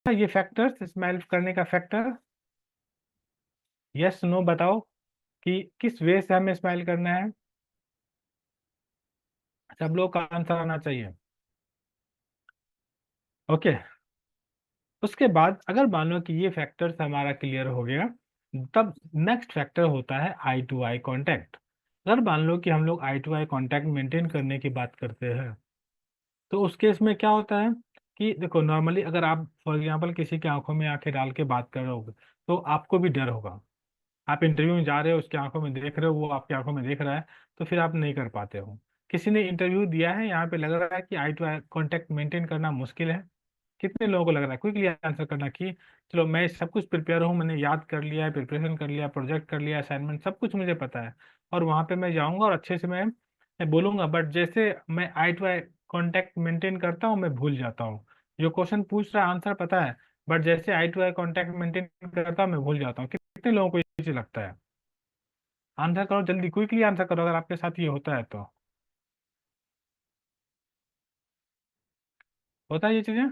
ये factors, smile करने का फैक्टर, यस नो बताओ कि किस वे से हमें स्माइल करना है। सब लोग का आंसर आना चाहिए। ओके। उसके बाद अगर मान लो कि ये फैक्टर्स हमारा क्लियर हो गया, तब नेक्स्ट फैक्टर होता है आई टू आई कांटेक्ट। अगर मान लो कि हम लोग आई टू आई कांटेक्ट मेंटेन करने की बात करते हैं, तो उस केस में क्या होता है कि देखो, नॉर्मली अगर आप फॉर एग्जांपल किसी की आंखों में आंखें डाल के बात कर रहे हो, तो आपको भी डर होगा। आप इंटरव्यू में जा रहे हो, उसकी आंखों में देख रहे हो, वो आपकी आंखों में देख रहा है, तो फिर आप नहीं कर पाते हो। किसी ने इंटरव्यू दिया है, यहाँ पे लग रहा है कि आई टू आई कॉन्टेक्ट मेंटेन करना मुश्किल है। कितने लोगों को लग रहा है क्विकली आंसर करना कि चलो मैं सब कुछ प्रिपेयर हूँ, मैंने याद कर लिया है, प्रिपरेशन कर लिया, प्रोजेक्ट कर लिया, असाइनमेंट सब कुछ मुझे पता है, और वहां पे मैं जाऊंगा और अच्छे से मैं बोलूंगा, बट जैसे मैं आई टू आई कॉन्टेक्ट मेंटेन करता हूँ, मैं भूल जाता हूँ। जो क्वेश्चन पूछ रहा है आंसर पता है, बट जैसे आई टू आई कॉन्टेक्ट मेंटेन करता हूँ मैं भूल जाता हूँ। कितने लोगों को ये चीज लगता है? आंसर करो जल्दी, क्विकली आंसर करो अगर आपके साथ ये होता है तो। होता है ये चीजें?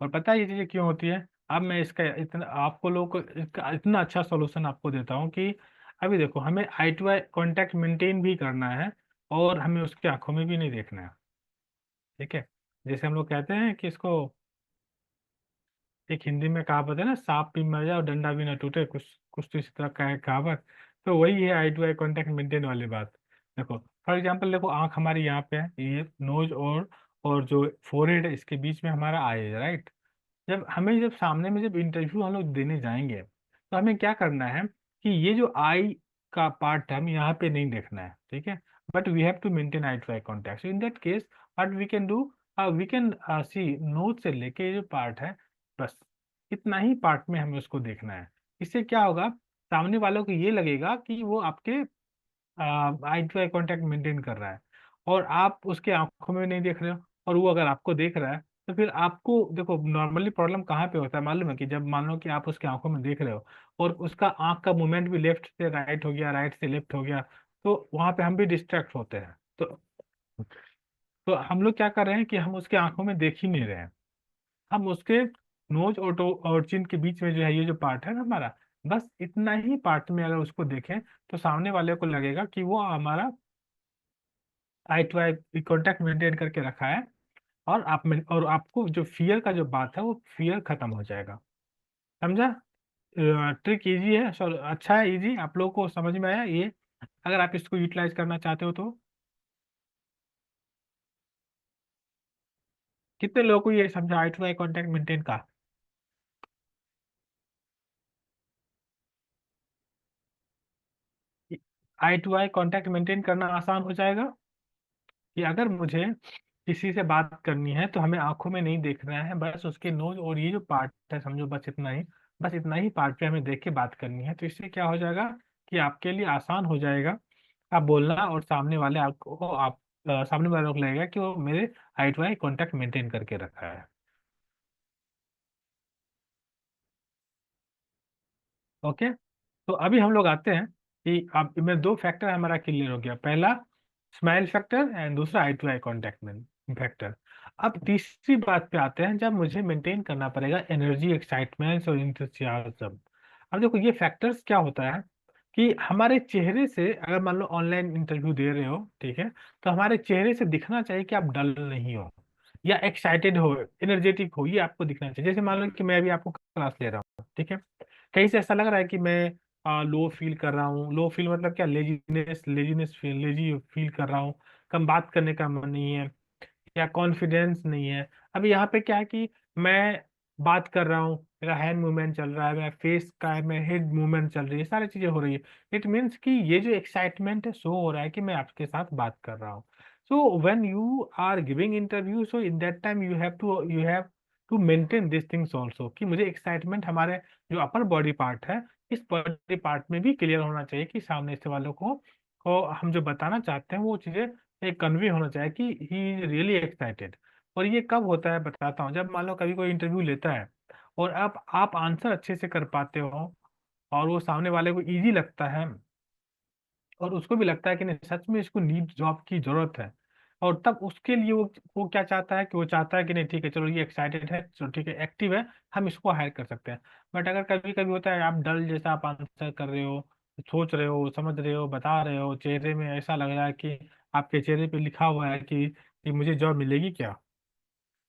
और पता है ये चीजें क्यों होती है? अब मैं इसका इतना आपको लोग को इसका इतना अच्छा सॉल्यूशन आपको देता हूँ कि अभी देखो, हमें आई टू आई कॉन्टेक्ट मेंटेन भी करना है, और हमें उसकी आंखों में भी नहीं देखना है। ठीक है। जैसे हम लोग कहते हैं कि इसको, एक हिंदी में कहावत है ना, सांप भी मर जाए और डंडा भी ना टूटे, कुछ कुछ तो इसी तरह का है कहावत। तो वही है आई टू आई कॉन्टेक्ट मेंटेन वाली बात। देखो फॉर एग्जांपल, देखो आंख हमारी यहाँ पे है, ये नोज और जो फोरहेड है, इसके बीच में हमारा आई है, राइट। जब सामने में जब इंटरव्यू हम लोग देने जाएंगे, तो हमें क्या करना है कि ये जो आई का पार्ट है, हमें यहाँ पे नहीं देखना है, ठीक है। But we have to maintain eye to eye contact, so in that case what we can do, we can see nose से लेके ये जो पार्ट है, बस इतना ही पार्ट में हमें उसको देखना है। इससे क्या होगा, सामने वालों को ये लगेगा कि वो आपके आई टू आई कॉन्टेक्ट मेंटेन कर रहा है, और आप उसके आंखों में नहीं देख रहे हो, और वो अगर आपको देख रहा है, तो फिर आपको देखो, नॉर्मली प्रॉब्लम कहाँ पे होता है मालूम है? कि जब मान लो कि आप उसके आंखों में देख रहे हो, और उसका आंख का मूवमेंट भी लेफ्ट से राइट हो गया, राइट से लेफ्ट हो गया, तो वहां पे हम भी डिस्ट्रैक्ट होते हैं। तो हम लोग क्या कर रहे हैं कि हम उसके आंखों में देख ही नहीं रहे हैं। हम उसके नोज और चिन के बीच में जो है ये जो पार्ट है ना हमारा, बस इतना ही पार्ट में अगर उसको देखें, तो सामने वाले को लगेगा कि वो हमारा आई टू आई कॉन्टेक्ट मेंटेन करके रखा है, और आप में और आपको जो फियर का जो बात है, वो फियर खत्म हो जाएगा। समझा? ट्रिक इजी है, सॉरी अच्छा है, इजी, आप लोगों को समझ में आया ये? अगर आप इसको यूटिलाइज करना चाहते हो तो। कितने लोगों को ये समझा आई टू आई कॉन्टेक्ट मेंटेन का? आई टू आई कॉन्टेक्ट मेंटेन करना आसान हो जाएगा कि अगर मुझे किसी से बात करनी है, तो हमें आंखों में नहीं देखना है, बस उसके नोज और ये जो पार्ट है, समझो बस इतना ही पार्ट पे हमें देख के बात करनी है। तो इससे क्या हो जाएगा कि आपके लिए आसान हो जाएगा आप बोलना, और सामने वाले को लगेगा कि वो मेरे आई टू आई कॉन्टेक्ट मेंटेन करके रखा है। ओके। तो अभी हम लोग आते हैं कि अब में दो फैक्टर हमारा क्लियर हो गया, पहला स्माइल फैक्टर एंड दूसरा आई टू आई कॉन्टेक्ट फैक्टर। अब तीसरी बात पे आते हैं, जब मुझे मेंटेन करना पड़ेगा एनर्जी, एक्साइटमेंट और इंथुसियाज्म। अब देखो ये फैक्टर्स क्या होता है कि हमारे चेहरे से, अगर मान लो ऑनलाइन इंटरव्यू दे रहे हो, ठीक है, तो हमारे चेहरे से दिखना चाहिए कि आप डल नहीं हो, या एक्साइटेड हो, एनर्जेटिक हो, ये आपको दिखना चाहिए। जैसे मान लो कि मैं अभी आपको क्लास ले रहा हूँ, ठीक है, कहीं से ऐसा लग रहा है कि मैं लो फील कर रहा हूँ, लो फील मतलब क्या, लेजी फील कर रहा हूँ, कम बात करने का मन नहीं है, या कॉन्फिडेंस नहीं है। अभी यहाँ पे क्या है कि मैं बात कर रहा हूँ, मेरा हैंड मूवमेंट चल रहा है, मेरा फेस का है, मेरा हेड मूवमेंट चल रही है, सारी चीजें हो रही है। इट मीन्स कि ये जो एक्साइटमेंट है, शो हो रहा है कि मैं आपके साथ बात कर रहा हूँ। So when you are giving interview, so in that time you have to maintain this things also, कि मुझे एक्साइटमेंट हमारे जो अपर बॉडी पार्ट है, इस बॉडी पार्ट में भी क्लियर होना चाहिए, कि सामने से वालों को हम जो बताना चाहते हैं वो चीजें एक कन्वे होना चाहिए कि ही इज रियली एक्साइटेड। और ये कब होता है बताता हूँ, जब मान लो कभी कोई इंटरव्यू लेता है, और आप आंसर अच्छे से कर पाते हो, और वो सामने वाले को इजी लगता है, और उसको भी लगता है कि नहीं सच में इसको नीड जॉब की जरूरत है, और तब उसके लिए वो क्या चाहता है कि वो चाहता है कि नहीं ठीक है चलो ये एक्साइटेड है, चलो ठीक है एक्टिव है, हम इसको हायर कर सकते हैं। बट अगर कभी कभी होता है आप डल जैसा आप आंसर कर रहे हो, सोच रहे हो, समझ रहे हो, बता रहे हो, चेहरे में ऐसा लग रहा है कि आपके चेहरे पे लिखा हुआ है कि मुझे जॉब मिलेगी क्या,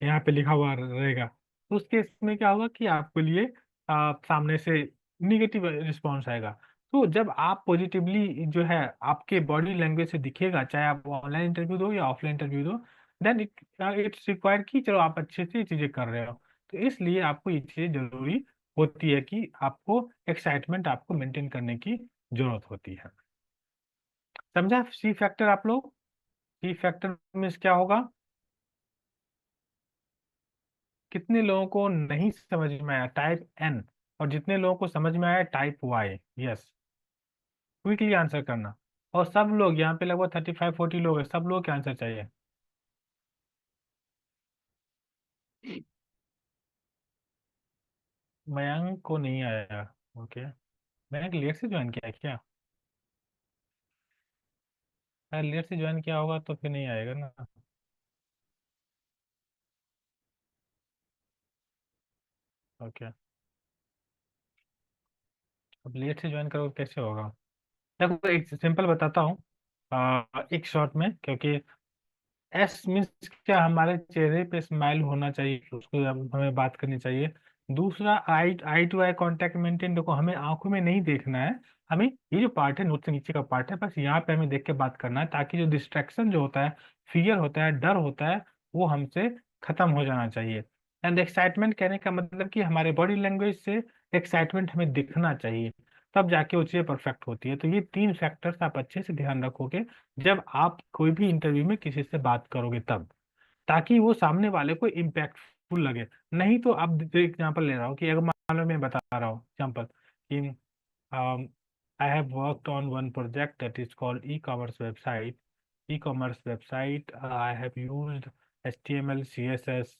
यहाँ पे लिखा हुआ रहेगा, तो उस केस में क्या होगा कि आपके लिए सामने से निगेटिव रिस्पॉन्स आएगा। तो जब आप पॉजिटिवली जो है आपके बॉडी लैंग्वेज से दिखेगा, चाहे आप ऑनलाइन इंटरव्यू दो या ऑफलाइन इंटरव्यू दो, देन इट्स रिक्वायर्ड कि चलो आप अच्छे से ये चीजें कर रहे हो। तो इसलिए आपको ये चीजें जरूरी होती है कि आपको एक्साइटमेंट आपको मेंटेन करने की जरूरत होती है। समझा सी फैक्टर आप लोग? सी फैक्टर में क्या होगा? कितने लोगों को नहीं समझ में आया टाइप एन, और जितने लोगों को समझ में आया type why? Yes, quickly answer करना। और सब लोग यहाँ पे लगभग 35-40 लोग हैं, सब लोग के आंसर चाहिए। मयंक को नहीं आया? ओके। मयंक लेट से ज्वाइन किया है क्या? अगर लेट से ज्वाइन किया होगा तो फिर नहीं आएगा ना। ओके, अब लेट से ज्वाइन करोगे कैसे होगा? देखो एक सिंपल बताता हूँ, एक शॉर्ट में, क्योंकि एस मीन्स क्या, हमारे चेहरे पे स्माइल होना चाहिए, उसको हमें बात करनी चाहिए। दूसरा आई आई टू आई कांटेक्ट मेंटेन, देखो हमें आंखों में नहीं देखना है, हमें ये जो पार्ट है नोट से नीचे का पार्ट है बस यहाँ पे हमें देख के बात करना है, ताकि जो डिस्ट्रैक्शन जो होता है, फियर होता है, डर होता है, वो हमसे खत्म हो जाना चाहिए। एंड एक्साइटमेंट कहने का मतलब कि हमारे बॉडी लैंग्वेज से एक्साइटमेंट हमें दिखना चाहिए, तब जाके वो चीज़ें परफेक्ट होती है। तो ये तीन फैक्टर्स आप अच्छे से ध्यान रखोगे जब आप कोई भी इंटरव्यू में किसी से बात करोगे तब, ताकि वो सामने वाले को इम्पैक्टफुल लगे। नहीं तो आप एग्जांपल ले रहा हूँ कि अगर मान लो मैं बता रहा हूँ एग्जांपल कि I have worked on one project that is called e commerce website, e-commerce website. I have used HTML, CSS,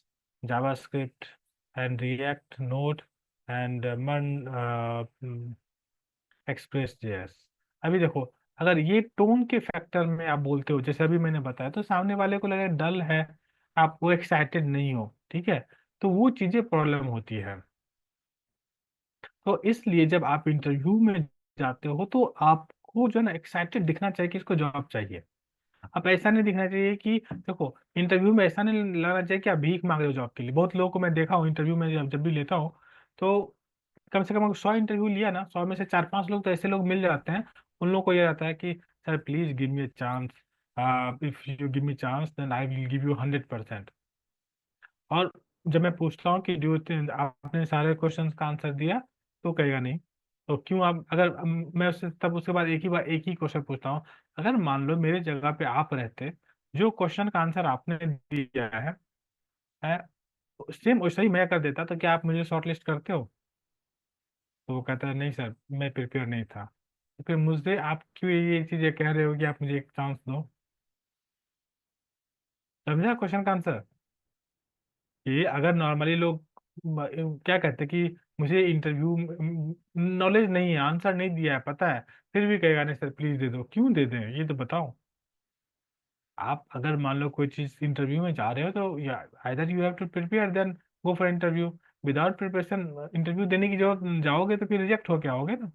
JavaScript, and React, Node, and express JS. अभी देखो, अगर ये टोन के फैक्टर में आप बोलते हो जैसे अभी मैंने बताया, तो सामने वाले को लगे डल है, आप वो एक्साइटेड नहीं हो, ठीक है, तो वो चीजें प्रॉब्लम होती है। तो इसलिए जब आप इंटरव्यू में जाते हो तो आपको जो है ना एक्साइटेड दिखना चाहिए कि इसको जॉब चाहिए। अब ऐसा नहीं दिखना चाहिए कि देखो इंटरव्यू में ऐसा नहीं लगना चाहिए कि आप भीख मांग रहे हो जॉब के लिए। बहुत लोगों को मैं देखा हूँ इंटरव्यू में, जब जब भी लेता हूँ तो कम से कम अगर 100 इंटरव्यू लिया ना, 100 में से 4-5 लोग तो ऐसे लोग मिल जाते हैं, उन लोगों को ये रहता है कि sir please give me a chance, if you give me chance then I will give you 100%। और जब मैं पूछता हूँ कि डू आपने सारे क्वेश्चंस का आंसर दिया, तो कहेगा नहीं। तो क्यों आप, अगर मैं उससे तब उसके बाद एक ही क्वेश्चन पूछता हूँ, अगर मान लो मेरे जगह पे आप रहते, जो क्वेश्चन का आंसर आपने दिया है सेम वैसा ही मैं कर देता, तो क्या आप मुझे शॉर्टलिस्ट करते हो? तो वो कहता है नहीं सर मैं प्रिपेयर नहीं था। तो फिर मुझसे आप क्यों ये चीजें कह रहे हो कि आप मुझे एक चांस दो? समझा क्वेश्चन का आंसर? ये अगर नॉर्मली लोग क्या कहते हैं कि मुझे इंटरव्यू नॉलेज नहीं है, आंसर नहीं दिया है, पता है, फिर भी कहेगा नहीं सर प्लीज दे दो, क्यों दे दें ये तो बताओ। आप अगर मान लो कोई चीज इंटरव्यू में जा रहे हो तो या either you have to prepare then go for interview. Without preparation interview देने की जरूरत जाओगे तो फिर रिजेक्ट होके आओगे ना।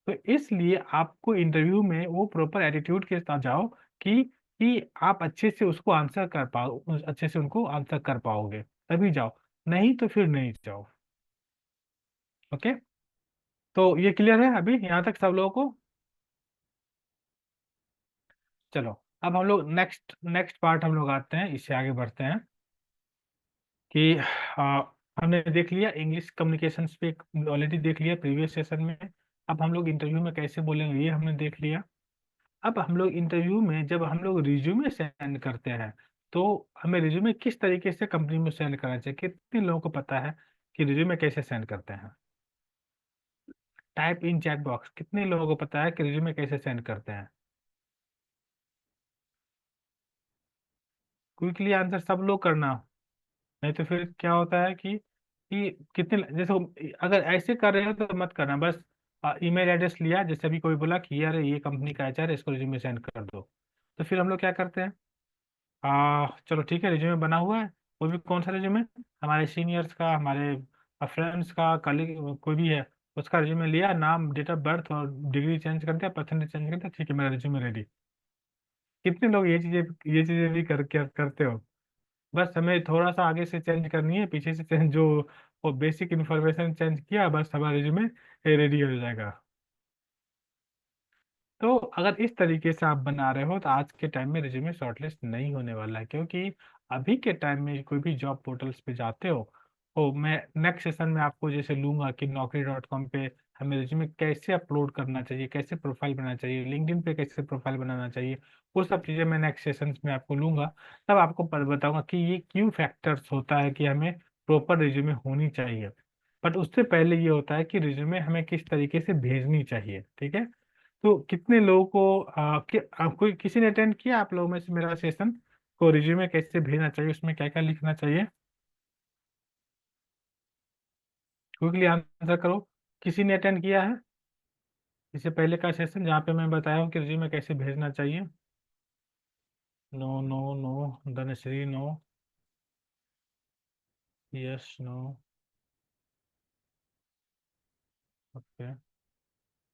तो इसलिए आपको इंटरव्यू में वो प्रॉपर एटीट्यूड के साथ जाओ कि आप अच्छे से उसको आंसर कर पाओ, अच्छे से उनको आंसर कर पाओगे, तभी जाओ, नहीं तो फिर नहीं जाओ। ओके, तो ये क्लियर है अभी यहाँ तक सब लोगों को? चलो, अब हम लोग नेक्स्ट नेक्स्ट पार्ट हम लोग आते हैं, इससे आगे बढ़ते हैं कि हमने देख लिया इंग्लिश कम्युनिकेशन पे, ऑलरेडी देख लिया प्रीवियस सेशन में। अब हम लोग इंटरव्यू में कैसे बोलेंगे ये हमने देख लिया। अब हम लोग इंटरव्यू में जब हम लोग रिज्यूमे सेंड करते हैं, तो हमें रिज्यूमे किस तरीके से कंपनी में सेंड करना चाहिए? कितने लोगों को पता है कि रिज्यूमे कैसे सेंड करते हैं? टाइप इन चैट बॉक्स, कितने लोगों को पता है कि रिज्यूमे कैसे सेंड करते हैं? क्विकली आंसर सब लोग करना, नहीं तो फिर क्या होता है कि कितने जैसे अगर ऐसे कर रहे हो तो मत करना, बस ईमेल एड्रेस लिया, जैसे अभी कोई बोला कि यार ये कंपनी का एचआर है इसको रिज्यूमे सेंड कर दो, तो फिर हम लोग क्या करते हैं, चलो ठीक है, रिज्यूमे बना हुआ है। कोई भी कौन सा रिज्यूमे? हमारे सीनियर्स का, हमारे फ्रेंड्स का, कलीग, कोई भी है, उसका रिज्यूमे लिया, नाम, डेट ऑफ बर्थ और डिग्री चेंज कर दिया, परसेंटेज चेंज कर दिया, ठीक है, मेरा रिज्यूमे रेडी। कितने लोग ये चीजें भी करते हो? बस हमें थोड़ा सा आगे से चेंज करनी है, पीछे से चेंज जो वो बेसिक इन्फॉर्मेशन चेंज किया, बस हमारा रिज्यूमे रेडी हो जाएगा। तो अगर इस तरीके से आप बना रहे हो तो आज के टाइम में रिज्यूमे शॉर्टलिस्ट नहीं होने वाला है, क्योंकि अभी के टाइम में कोई भी जॉब पोर्टल्स पे जाते हो, तो मैं नेक्स्ट सेशन में आपको जैसे लूंगा कि Naukri.com पे हमें रिज्यूमे कैसे अपलोड करना चाहिए, कैसे प्रोफाइल बनाना चाहिए, लिंक्डइन पे कैसे प्रोफाइल बनाना चाहिए, वो सब चीज़ें मैं नेक्स्ट सेशन में आपको लूंगा। तब आपको बताऊंगा कि ये क्यों फैक्टर्स होता है कि हमें प्रॉपर रिज्यूमे होनी चाहिए। बट उससे पहले ये होता है कि रिज्यूमे हमें किस तरीके से भेजनी चाहिए, ठीक है। तो कितने लोगों को कोई किसी ने अटेंड किया आप लोगों में से मेरा सेशन? को रिज्यूमे कैसे भेजना चाहिए, उसमें क्या क्या लिखना चाहिए? क्विकली आंसर करो। किसी ने अटेंड किया है इससे पहले का सेशन जहाँ पे मैं बताया हूँ कि रिज्यूमे कैसे भेजना चाहिए? No no no. Dhanashree no. Yes no. Okay.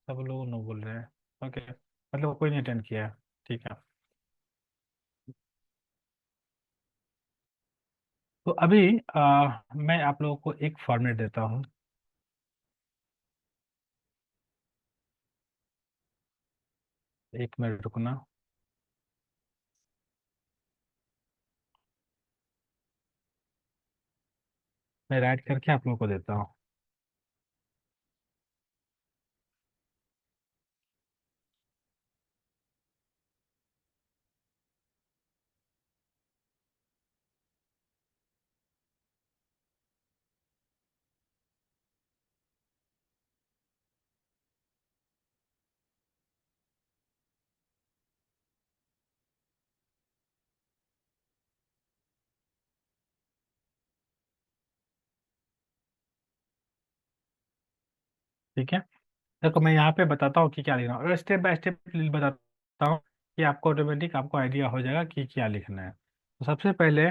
सब लोग नो बोल रहे हैं। ओके, मतलब कोई नहीं अटेंड किया है। ठीक है। तो अभी मैं आप लोगों को एक फॉर्मेट देता हूँ। एक मिनट रुकना। मैं राइट करके आप लोगों को देता हूँ। ठीक है। देखो मैं यहाँ पे बताता हूँ कि क्या लिखना है, और स्टेप बाय स्टेप बताता हूँ कि आपको ऑटोमेटिक आपको आइडिया हो जाएगा कि क्या लिखना है। तो सबसे पहले,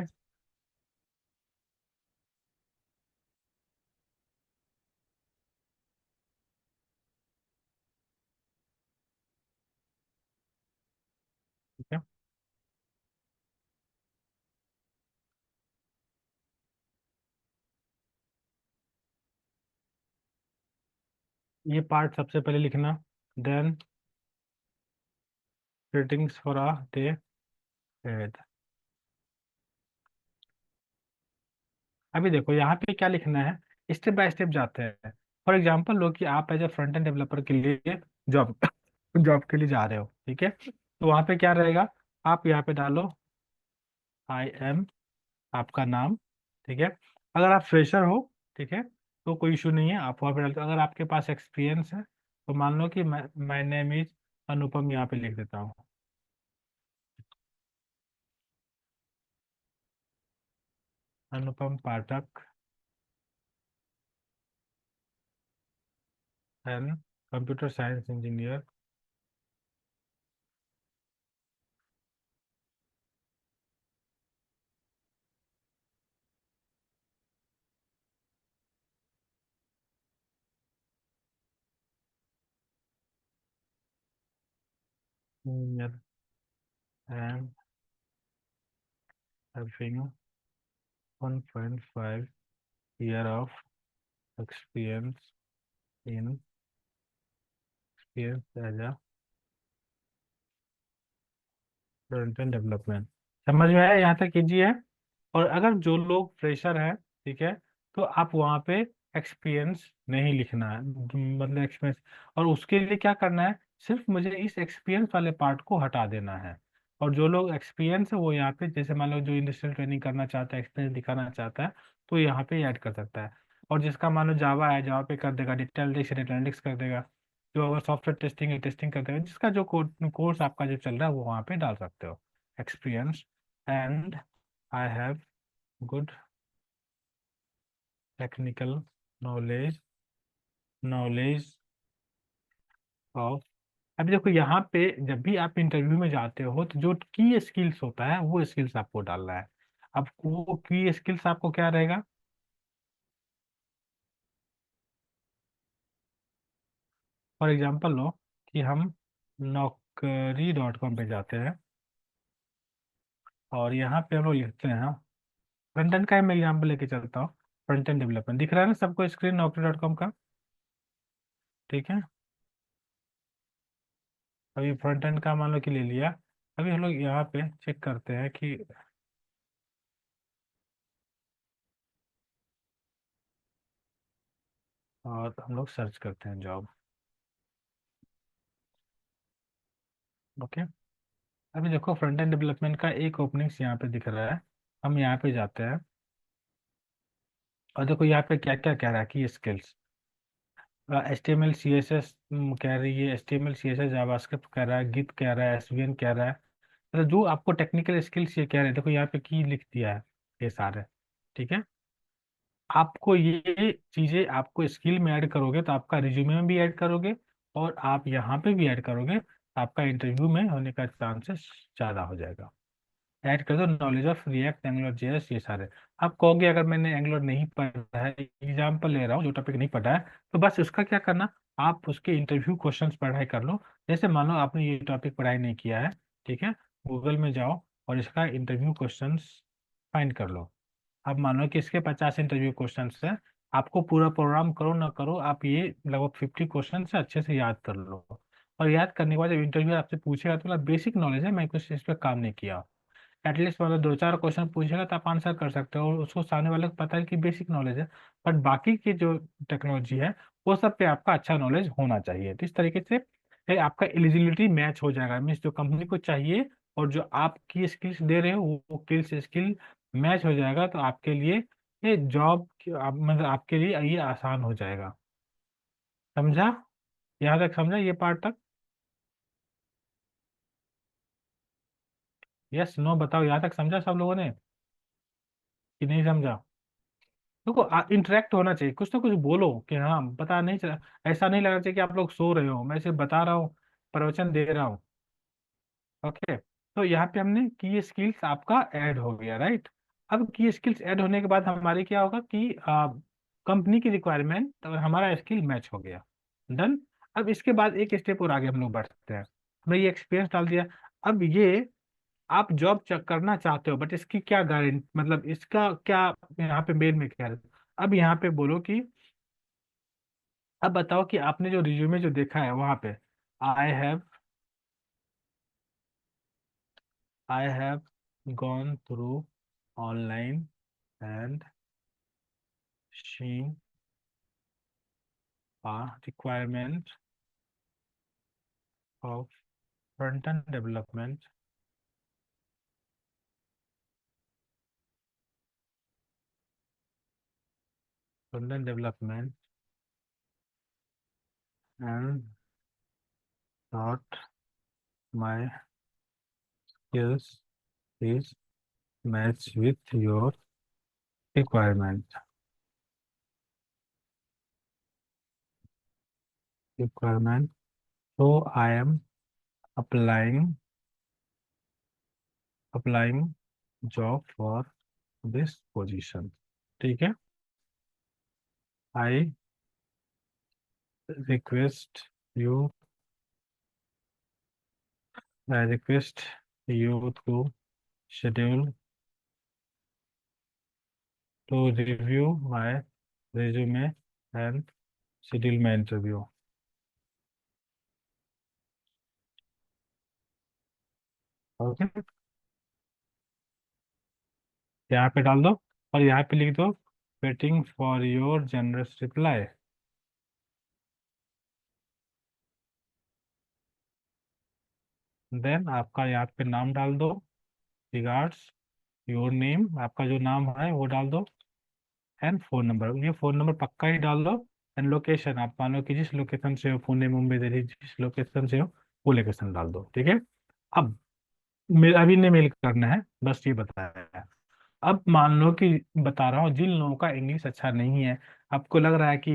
ठीक है, ये पार्ट सबसे पहले लिखना। Then greetings for a day ahead। अभी देखो यहाँ पे क्या लिखना है, स्टेप बाय स्टेप जाते हैं। फॉर एग्जाम्पल लो कि आप as a front end developer के लिए जॉब जॉब के लिए जा रहे हो, ठीक है। तो वहाँ पे क्या रहेगा, आप यहाँ पे डालो आई एम, आपका नाम, ठीक है। अगर आप फ्रेशर हो, ठीक है, तो कोई इशू नहीं है, आप वहाँ पे डालते हो। अगर आपके पास एक्सपीरियंस है तो मान लो कि माय नेम इज अनुपम, यहाँ पे लिख देता हूँ। Anupam Pathak and computer science engineer engineer and having 1.5 year of experience in experience as a front end development. समझ में आया यहाँ तक कीजिए। और अगर जो लोग फ्रेशर हैं, ठीक है, तो आप वहाँ पे एक्सपीरियंस नहीं लिखना है, मतलब एक्सपीरियंस। और उसके लिए क्या करना है, सिर्फ मुझे इस एक्सपीरियंस वाले पार्ट को हटा देना है। और जो लोग एक्सपीरियंस है वो यहाँ पे, जैसे मान लो जो इंडस्ट्रियल ट्रेनिंग करना चाहता है, एक्सपीरियंस दिखाना चाहता है, तो यहाँ पे ऐड कर सकता है। और जिसका मान लो जावा है, जावा पे कर देगा, डेटा एनालिटिक्स कर देगा। जो अगर सॉफ्टवेयर टेस्टिंग है, टेस्टिंग कर देगा। जिसका जो कोर्स आपका जो चल रहा है वो वहाँ पे डाल सकते हो। Experience and I have good technical knowledge of अभी देखो यहाँ पे जब भी आप इंटरव्यू में जाते हो तो जो की स्किल्स होता है वो स्किल्स आपको डालना है। अब वो की स्किल्स आपको क्या रहेगा? फॉर एग्जांपल लो कि हम Naukri.com पे जाते हैं और यहाँ पे हम लोग लिखते हैं, फ्रंट एंड का ही मैं एग्जाम्पल लेके चलता हूँ। फ्रंट एंड डेवलपमेंट दिख रहा है ना सबको स्क्रीन Naukri.com का? ठीक है। अभी फ्रंट एंड का मान लो कि ले लिया। अभी हम लोग यहाँ पे चेक करते हैं कि, और हम लोग सर्च करते हैं जॉब। ओके। अभी देखो फ्रंट एंड डेवलपमेंट का एक ओपनिंग्स यहाँ पे दिख रहा है। हम यहाँ पे जाते हैं और देखो यहाँ पे क्या क्या कह रहा है कि skills, H T M L C S S कह रही है, H T M L C S S JavaScript कह रहा है, गिट कह रहा है, एस वी एन कह रहा है। मतलब जो आपको टेक्निकल स्किल्स ये कह रहे हैं, देखो यहाँ पे की लिख दिया है ये सारे। ठीक है। आपको ये चीजें आपको स्किल में ऐड करोगे तो आपका रिज्यूमे में भी ऐड करोगे और आप यहाँ पे भी ऐड करोगे तो आपका इंटरव्यू में होने का चांसेस ज़्यादा हो जाएगा। ऐड कर दो knowledge of react, angular JS, ये सारे। आप कहोगे अगर मैंने एंगुलर नहीं पढ़ा है, एग्जाम्पल ले रहा हूँ, जो टॉपिक नहीं पढ़ा है, तो बस उसका क्या करना, आप उसके इंटरव्यू क्वेश्चंस पढ़ाई कर लो। जैसे मान लो आपने ये टॉपिक पढ़ाई नहीं किया है, ठीक है, गूगल में जाओ और इसका इंटरव्यू क्वेश्चंस फाइंड कर लो। अब मान लो कि इसके 50 इंटरव्यू क्वेश्चंस है, आपको पूरा प्रोग्राम करो ना करो, आप ये लगभग 50 क्वेश्चन से अच्छे से याद कर लो। और याद करने के बाद जब इंटरव्यू आपसे पूछेगा तो मतलब बेसिक नॉलेज है, मैं कुछ इस पर काम नहीं किया, एटलीस्ट मतलब दो चार क्वेश्चन पूछेगा तो आप आंसर कर सकते हो और उसको सामने वाले को पता है कि बेसिक नॉलेज है। बट बाकी की जो टेक्नोलॉजी है वो सब पे आपका अच्छा नॉलेज होना चाहिए। तो इस तरीके से आपका एलिजिबिलिटी मैच हो जाएगा, मीन्स जो कंपनी को चाहिए और जो आपकी स्किल्स दे रहे हो वो स्किल मैच हो जाएगा, तो आपके लिए ये जॉब मतलब आपके लिए ये आसान हो जाएगा। समझा? यहाँ तक समझा ये पार्ट तक? यस नो बताओ, यहाँ तक समझा सब लोगों ने कि नहीं समझा? देखो इंटरेक्ट होना चाहिए, कुछ ना कुछ बोलो कि हाँ पता नहीं चला। ऐसा नहीं लगना चाहिए कि आप लोग सो रहे हो, मैं सिर्फ बता रहा हूँ, प्रवचन दे रहा हूँ। ओके। तो यहाँ पे हमने की स्किल्स आपका ऐड हो गया, राइट? अब की स्किल्स ऐड होने के बाद हमारी क्या होगा कि कंपनी की रिक्वायरमेंट और हमारा स्किल मैच हो गया। डन। अब इसके बाद एक स्टेप और आगे हम लोग बढ़ते हैं। हमने ये एक्सपीरियंस डाल दिया। अब ये आप जॉब करना चाहते हो, बट इसकी क्या गारंटी, मतलब इसका क्या यहाँ पे मेन में क्या है? अब यहाँ पे बोलो कि, अब बताओ कि आपने जो रिज्यूमे जो देखा है वहां पे, I have I have gone through online and seen a requirement of front-end development, front-end development and thought my skills is match with your requirement. Requirement. So I am applying job for this position. ठीक है। I request you I request you schedule to review my resume and schedule my interview. Okay. यहाँ पे डाल दो और यहाँ पे लिख दो waiting for your generous reply. Then आपका यहाँ पे नाम डाल दो, रिगार्ड्स, योर नेम, आपका जो नाम है वो डाल दो, एंड फोन नंबर, ये फोन नंबर पक्का ही डाल दो। एंड लोकेशन, आप मान लो कि जिस लोकेशन से हो, पुणे मुंबई दिल्ली जिस लोकेशन से हो वो लोकेशन डाल दो। ठीक है। अब अभी ने मेल करना है, बस ये बताया है। अब मान लो कि बता रहा हूँ जिन लोगों का इंग्लिश अच्छा नहीं है, आपको लग रहा है कि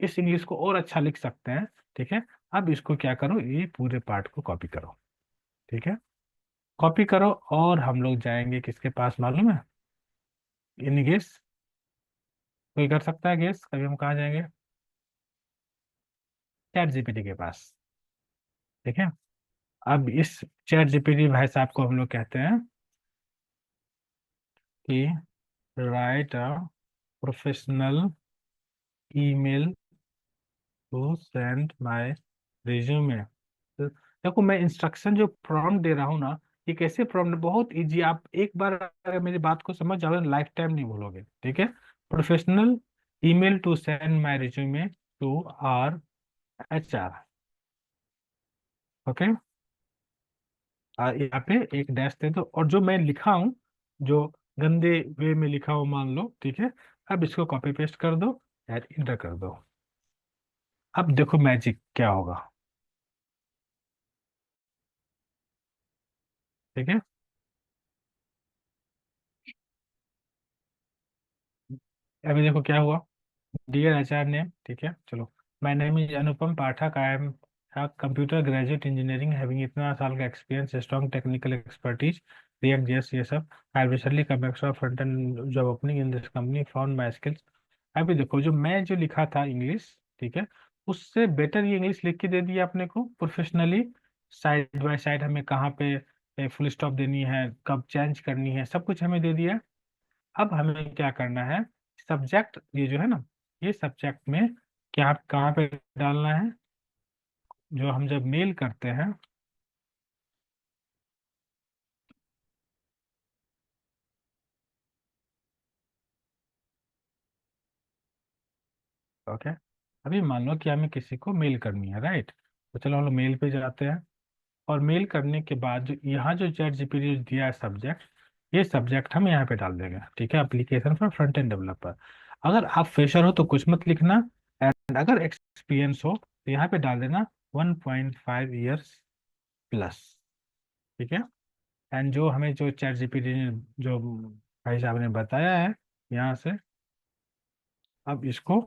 इस इंग्लिश को और अच्छा लिख सकते हैं, ठीक है, अब इसको क्या करो, ये पूरे पार्ट को कॉपी करो। ठीक है, कॉपी करो और हम लोग जाएंगे किसके पास मालूम है? इन गेस, कोई कर सकता है गेस कभी हम कहाँ जाएंगे? चैट जीपीटी के पास। ठीक है, अब इस चैट जीपीटी भाई साहब को हम लोग कहते हैं कि write a professional email to send my resume. देखो मैं इंस्ट्रक्शन जो प्रॉम्प्ट दे रहा हूँ ना, ये कैसे प्रॉम्प्ट, बहुत इजी। आप एक बार अगर मेरी बात को समझ जाओगे, लाइफ टाइम नहीं भूलोगे। ठीक है, professional email to send my resume to our HR। Okay, यहाँ पे एक डैश दे दो, और जो मैं लिखा हूँ, जो गंदे वे में लिखा हो मान लो, ठीक है, अब इसको कॉपी पेस्ट कर दो और इंटर कर दो। अब देखो मैजिक क्या होगा। ठीक है, अभी देखो क्या हुआ। डियर HR नेम, ठीक है चलो, my name is Anupam Pathak, I am computer graduate engineering having इतना साल का experience, strong technical expertise, react JS ये सब। I recently come x front end job opening in this company, found my skills. अभी देखो जो मैं जो लिखा था इंग्लिश, ठीक है, उससे बेटर ये इंग्लिश लिख के दे दिया अपने को प्रोफेशनली। साइड बाय साइड हमें कहाँ पे फुल स्टॉप देनी है, कब चेंज करनी है, सब कुछ हमें दे दिया। अब हमें क्या करना है, सब्जेक्ट ये जो है ना, ये सब्जेक्ट में क्या कहाँ पे डालना है, जो हम जब मेल करते हैं। ओके, अभी मान लो कि हमें किसी को मेल करनी है, राइट? तो चलो हम लोग मेल पे जाते हैं, और मेल करने के बाद जो यहाँ जो चैट जीपीटी दिया है सब्जेक्ट, ये सब्जेक्ट हम यहाँ पे डाल देंगे। ठीक है, application for front end developer. अगर आप फ्रेशर हो तो कुछ मत लिखना, एंड अगर एक्सपीरियंस हो तो यहाँ पे डाल देना 1.5 ईयर्स प्लस। ठीक है, एंड जो हमें जो चैट जीपीटी ने जो भाई साहब ने बताया है यहाँ से, अब इसको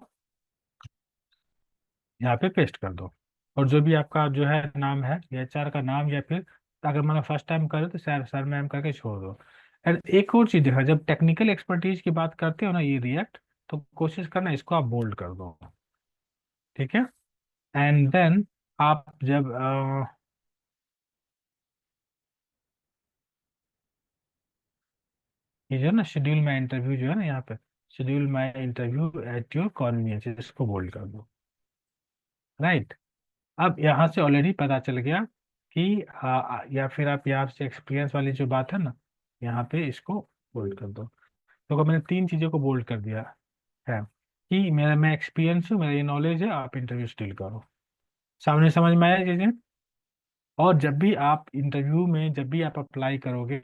यहाँ पे पेस्ट कर दो। और जो भी आपका जो है नाम है, HR का नाम, या फिर अगर मैंने फर्स्ट टाइम करे तो सर सर मैम करके छोड़ दो। एंड एक और चीज़ देखा, जब टेक्निकल एक्सपर्टीज की बात करते हो ना ये रिएक्ट, तो कोशिश करना इसको आप बोल्ड कर दो। ठीक है, एंड देन आप जब ये जो है ना शेड्यूल माई इंटरव्यू जो है ना यहाँ पे, schedule my interview at your convenience, इसको बोल्ड कर दो। राइट, अब यहाँ से ऑलरेडी पता चल गया कि या फिर आप यहाँ से एक्सपीरियंस वाली जो बात है ना, यहाँ पे इसको बोल्ड कर दो। तो मैंने तीन चीज़ों को बोल्ड कर दिया है कि मेरा मैं एक्सपीरियंस हूँ, मेरा ये नॉलेज है, आप इंटरव्यू स्टिल करो। सामने समझ में आया चीज़ें? और जब भी आप इंटरव्यू में, जब भी आप अप्लाई करोगे,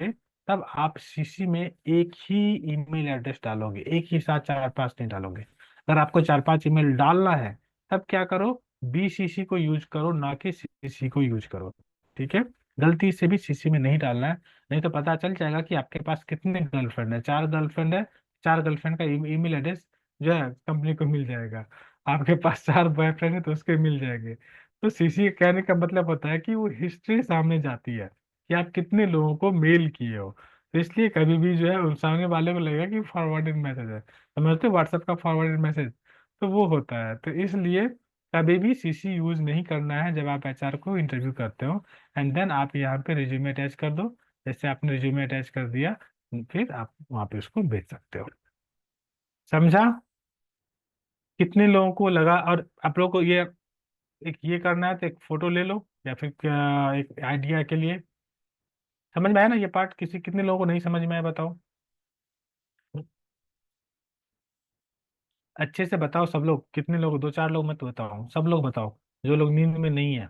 तब आप CC में एक ही ईमेल एड्रेस डालोगे, एक ही साथ चार पांच नहीं डालोगे। अगर आपको चार पांच ईमेल डालना है, तब क्या करो, BCC को यूज करो, ना कि CC को यूज करो। ठीक है, गलती से भी CC में नहीं डालना है, नहीं तो पता चल जाएगा कि आपके पास कितने गर्लफ्रेंड है। चार गर्लफ्रेंड है, चार गर्लफ्रेंड का ईमेल एड्रेस जो है कंपनी को मिल जाएगा। आपके पास चार बॉयफ्रेंड है तो उसके मिल जाएंगे। तो CC कहने का मतलब होता है कि वो हिस्ट्री सामने जाती है कि आप कितने लोगों को मेल किए हो। तो इसलिए कभी भी जो है उस सामने वाले को लगेगा कि फॉरवर्डेड मैसेज है, समझते हो, व्हाट्सएप का फॉरवर्डेड मैसेज, तो वो होता है। तो इसलिए कभी भी CC यूज नहीं करना है जब आप HR को इंटरव्यू करते हो। एंड देन आप यहाँ पे रिज्यूमे अटैच कर दो, जैसे आपने रिज्यूमे अटैच कर दिया, फिर आप वहाँ पे उसको भेज सकते हो। समझा? कितने लोगों को लगा? और आप लोग को ये एक ये करना है तो एक फोटो ले लो, या फिर एक आइडिया के लिए। समझ में आया ना ये पार्ट? किसी कितने लोगों को नहीं समझ में आया बताओ? अच्छे से बताओ सब लोग, कितने लोग, दो चार लोग मत बताओ, सब लोग बताओ, जो लोग नींद में नहीं है।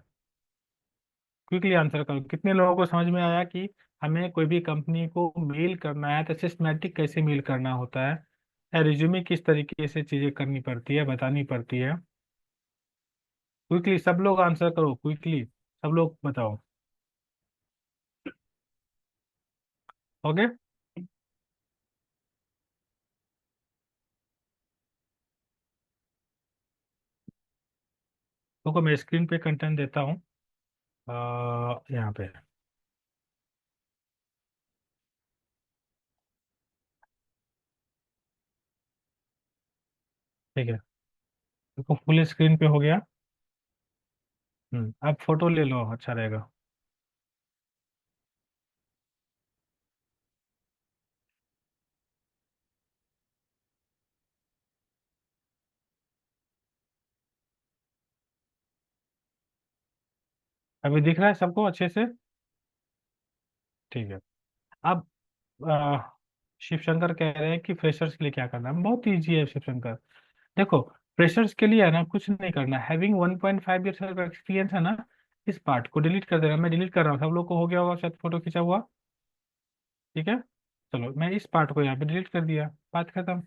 क्विकली आंसर करो, कितने लोगों को समझ में आया कि हमें कोई भी कंपनी को मेल करना है तो सिस्टमेटिक कैसे मेल करना होता है, या रिज्यूमे किस तरीके से चीजें करनी पड़ती है, बतानी पड़ती है। क्विकली सब लोग आंसर करो, क्विकली सब लोग बताओ। ओके, तो मैं स्क्रीन पे कंटेंट देता हूँ यहाँ पे। ठीक है, देखो फुल स्क्रीन पे हो गया। अब फोटो ले लो, अच्छा रहेगा। अभी दिख रहा है सबको अच्छे से? ठीक है। अब आ, शिव शंकर कह रहे हैं कि फ्रेशर्स के लिए क्या करना है। बहुत ईजी है शिव शंकर। देखो, फ्रेशर्स के लिए है ना, कुछ नहीं करना। हैविंग 1.5 ईयर्स ऑफ एक्सपीरियंस है ना, इस पार्ट को डिलीट कर देना। मैं डिलीट कर रहा हूँ, सब लोग को हो गया होगा शायद फोटो खींचा हुआ। ठीक है, चलो मैं इस पार्ट को यहाँ पे डिलीट कर दिया, बात खत्म।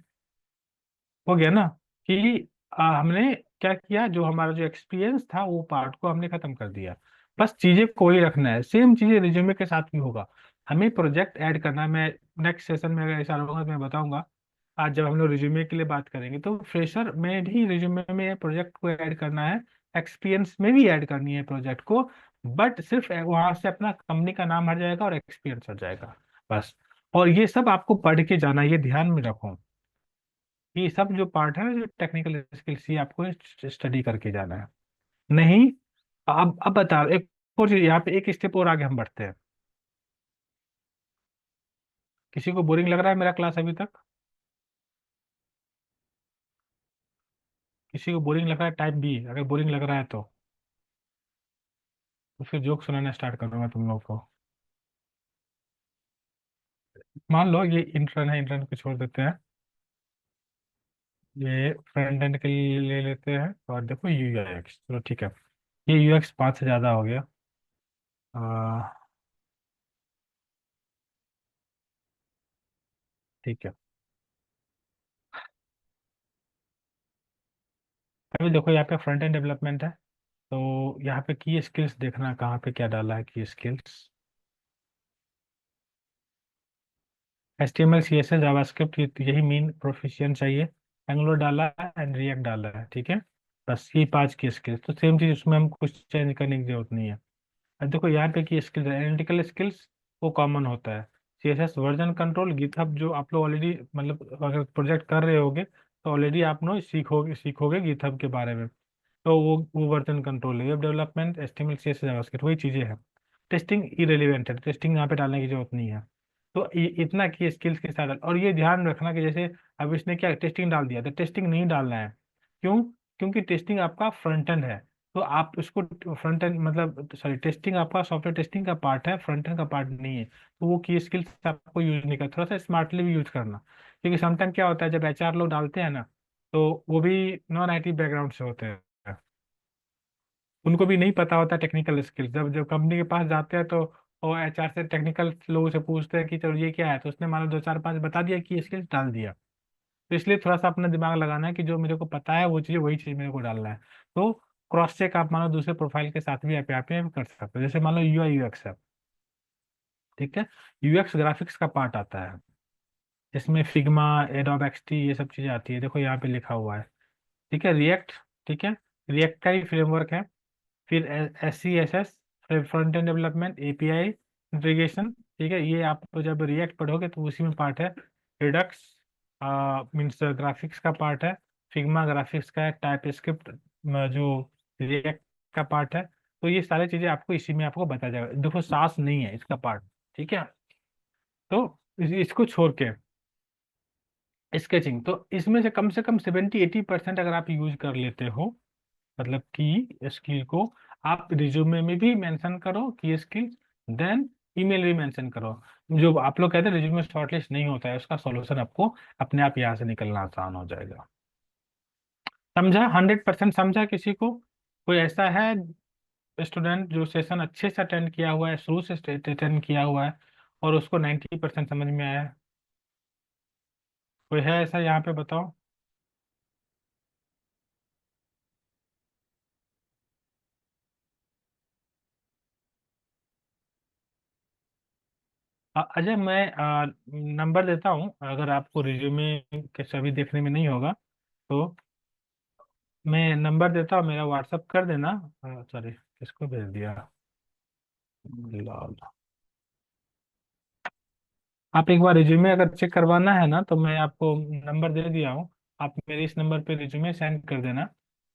हो गया ना कि हमने क्या किया, जो हमारा जो एक्सपीरियंस था वो पार्ट को हमने खत्म कर दिया। बस चीजें को ही रखना है, सेम चीजें रिज्यूमे के साथ भी होगा। हमें प्रोजेक्ट ऐड करना है। मैं नेक्स्ट सेशन में अगर ऐसा होगा तो मैं बताऊंगा। आज जब हम लोग रिज्यूमे के लिए बात करेंगे तो फ्रेशर में भी रिज्यूमे में प्रोजेक्ट को ऐड करना है, एक्सपीरियंस में भी ऐड करनी है प्रोजेक्ट को। बट सिर्फ वहां से अपना कंपनी का नाम हट जाएगा और एक्सपीरियंस हट जाएगा, बस। और ये सब आपको पढ़ के जाना है, ये ध्यान में रखो। ये सब जो पार्ट है ना, जो टेक्निकल स्किल्स, ये आपको स्टडी करके जाना है। नहीं, अब बता एक और चीज, यहाँ पे एक स्टेप और आगे हम बढ़ते हैं। किसी को बोरिंग लग रहा है मेरा क्लास अभी तक? किसी को बोरिंग लग रहा है? टाइप बी अगर बोरिंग लग रहा है तो फिर जोक सुनाना स्टार्ट कर दूंगा तुम लोग को। मान लो ये इंट्रन है, इंट्रन को छोड़ देते हैं। ये फ्रंट एंड के लिए ले लेते हैं, और देखो यूएक्स, चलो ठीक है। ये यूएक्स 5 से ज़्यादा हो गया। आ, ठीक है। अभी देखो यहाँ पे फ्रंट एंड डेवलपमेंट है, तो यहाँ पे की स्किल्स देखना कहाँ पे क्या डाला है, की skills. H T M L C S S JavaScript, यही मेन प्रोफिशिएंट चाहिए। एंगुलर डाला है एंड रिएक्ट डाला है, ठीक है। बस ये 5 की स्किल्स, तो सेम चीज़ उसमें हम कुछ चेंज करने की जरूरत नहीं है। अब देखो यहाँ पे की स्किल्स, एनालिटिकल स्किल्स वो कॉमन होता है। C S S version control, GitHub जो आप लोग ऑलरेडी, मतलब अगर प्रोजेक्ट कर रहे होगे तो ऑलरेडी आप लोग सीखोगे सीखोगे गिटहब के बारे में। तो वो वर्जन कंट्रोल है। Web development H T M L C S S JavaScript वही चीज़ें हैं। टेस्टिंग इरेलीवेंट है, टेस्टिंग यहाँ पे डालने की जरूरत नहीं है। तो इतना की स्किल्स के साथ, और ये ध्यान रखना कि जैसे अब इसने क्या टेस्टिंग डाल दिया, तो टेस्टिंग नहीं डालना है। क्यों? क्योंकि टेस्टिंग आपका फ्रंट एंड है। तो आप उसको फ्रंट एंड, मतलब सॉरी, टेस्टिंग आपका सॉफ्टवेयर टेस्टिंग का पार्ट है, फ्रंट एंड का पार्ट नहीं है। तो वो की स्किल्स आपको यूज नहीं करना, थोड़ा सा स्मार्टली भी यूज करना। क्योंकि समटाइम क्या होता है, जब एचआर लोग डालते हैं ना, तो वो भी नॉन आईटी बैकग्राउंड से होते हैं। उनको भी नहीं पता होता टेक्निकल स्किल्स। जब जब कंपनी के पास जाते हैं तो वो एचआर से, टेक्निकल लोगों से पूछते हैं कि चलो ये क्या है, तो उसने मान लो 2 4 5 बता दिया कि स्किल्स डाल दिया। तो इसलिए थोड़ा सा अपना दिमाग लगाना है कि जो मेरे को पता है वो चीज़, वही चीज़ मेरे को डालना है। तो क्रॉस चेक आप मान लो दूसरे प्रोफाइल के साथ भी आप यहाँ पे कर सकते हो। जैसे मान लो यूआई यूएक्स है, ठीक है। यूएक्स ग्राफिक्स का पार्ट आता है, इसमें फिग्मा, एडोब एक्सटी, ये सब चीज़ें आती है। देखो यहाँ पे लिखा हुआ है, ठीक है, रिएक्ट। ठीक है, रिएक्ट का ही फ्रेमवर्क है। फिर एस सी एस एस, फिर front end development, API integration. ठीक है, ये आप तो जब रिएक्ट पढ़ोगे तो उसी में पार्ट है। रिडक्स मीन्स ग्राफिक्स का पार्ट है। फिग्मा ग्राफिक्स का है। टाइप स्क्रिप्ट जो रिएक्ट का पार्ट है। तो ये सारी चीजें आपको इसी में आपको बताया जाएगा। देखो सास नहीं है इसका पार्ट, ठीक है। तो इसको छोड़ के स्केचिंग, तो इसमें से कम 70 80% अगर आप यूज कर लेते हो, मतलब कि स्किल को आप रिज्यूमे में भी मेंशन करो कि स्किल, देन ईमेल भी मेंशन करो। जो आप लोग कहते हैं रिज्यूमे शॉर्टलिस्ट नहीं होता है, उसका सॉल्यूशन आपको अपने आप यहाँ से निकलना आसान हो जाएगा। समझा? 100% समझा? किसी को कोई ऐसा है स्टूडेंट जो सेशन अच्छे से अटेंड किया हुआ है, शुरू से अटेंड किया हुआ है, और उसको 90% समझ में आया है? कोई है ऐसा यहाँ पे? बताओ। अजय, मैं नंबर देता हूँ, अगर आपको रिज्यूमे के सभी देखने में नहीं होगा तो मैं नंबर देता हूँ, मेरा व्हाट्सअप कर देना। सॉरी, किसको भेज दिया? लाल। आप एक बार रिज्यूमे अगर चेक करवाना है ना, तो मैं आपको नंबर दे दिया हूँ। आप मेरे इस नंबर पे रिज्यूमे सेंड कर देना।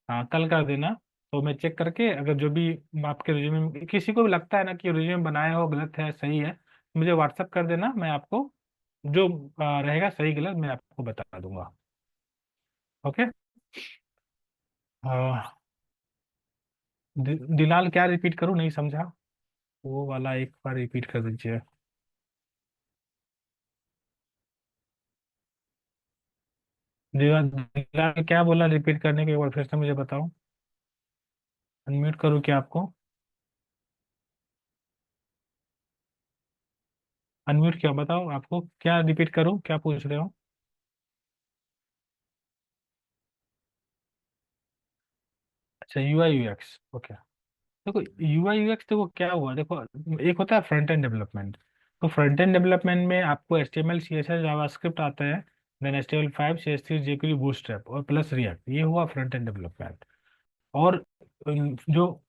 हाँ, कल कर देना। तो मैं चेक करके, अगर जो भी आपके रिज्यूमे किसी को भी लगता है ना कि रिज्यूमे बनाए हो गलत है सही है, मुझे व्हाट्सअप कर देना। मैं आपको जो रहेगा सही गलत मैं आपको बता दूंगा। ओके। दिलाल क्या रिपीट करूँ, नहीं समझा? वो वाला एक बार रिपीट कर दीजिए। दिलाल क्या बोला, रिपीट करने के एक बार फिर से मुझे बताओ। अनम्यूट करूँ क्या आपको? अनम्यूट क्या, बताओ आपको क्या रिपीट करूँ, क्या पूछ रहे हो? अच्छा, यूआई यूएक्स, ओके। देखो, यूआई यूएक्स देखो क्या हुआ, देखो एक होता है फ्रंट एंड डेवलपमेंट। तो फ्रंट एंड डेवलपमेंट में आपको एचटीएमएल सीएसएस जावास्क्रिप्ट आता है। Then HTML5 CSS jQuery Bootstrap और प्लस रिएक्ट, ये हुआ फ्रंट एंड डेवलपमेंट। और जो,